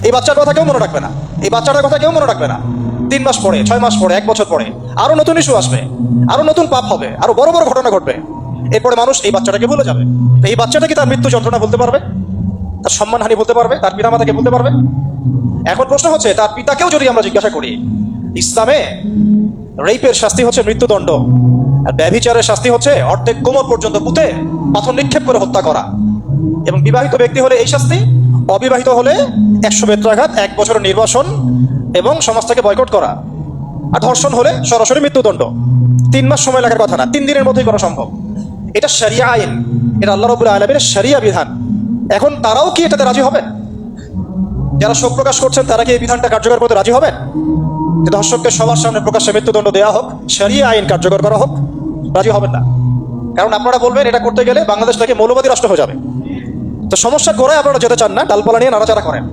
এই বাচ্চার কথা কেউ মনে রাখবে না, এই বাচ্চাটার কথা কেউ মনে রাখবে না। 3 মাস পরে, 6 মাস পরে, 1 বছর পরে আরো নতুন ইস্যু আসবে, আরো নতুন পাপ হবে, আরো বড় বড় ঘটনা ঘটবে। এরপরে মানুষ এই বাচ্চাটাকে ভুলে যাবে। এই বাচ্চাটা কি তার মৃত্যু যন্ত্রণা বলতে পারবে? তার সম্মানহানি বলতে পারবে? তার পিতামাতাকে বলতে পারবে? এখন প্রশ্ন হচ্ছে, তার পিতাকেও যদি আমরা জিজ্ঞাসা করি, ইসলামে রেপের শাস্তি হচ্ছে মৃত্যুদণ্ড, আর ব্যভিচারের শাস্তি হচ্ছে অর্ধেক কোমর পর্যন্ত পুঁতে পাথর নিক্ষেপ করে হত্যা করা। এবং বিবাহিত ব্যক্তি হলে এই শাস্তি, অবিবাহিত হলে 100 বেত্রাঘাত, 1 বছরের নির্বাসন এবং সমাজ থেকে বয়কট করা। আর ধর্ষণ হলে সরাসরি মৃত্যুদণ্ড। 3 মাস সময় লাগার কথা না, 3 দিনের মধ্যেই করা সম্ভব। এটা শরিয়া আইন, এটা আল্লাহ রাব্বুল আলামিনের শরিয়া বিধান। এখন তারাও কি এটাতে রাজি হবে? যারা শোক প্রকাশ করছেন তারা কি এই বিধানটা কার্যকর করতে রাজি হবেন? যে ধর্ষককে সবার সামনে প্রকাশ্যে মৃত্যুদণ্ড দেওয়া হোক, শরিয়া আইন কার্যকর করা হোক? রাজি হবেন না। কারণ আপনারা বলবেন এটা করতে গেলে বাংলাদেশটাকে মৌলবাদী রাষ্ট্র হয়ে যাবে। তো সমস্যার গোড়ায় আপনারা যেতে চান না, ডালপালা নিয়ে নাড়াচাড়া করেন।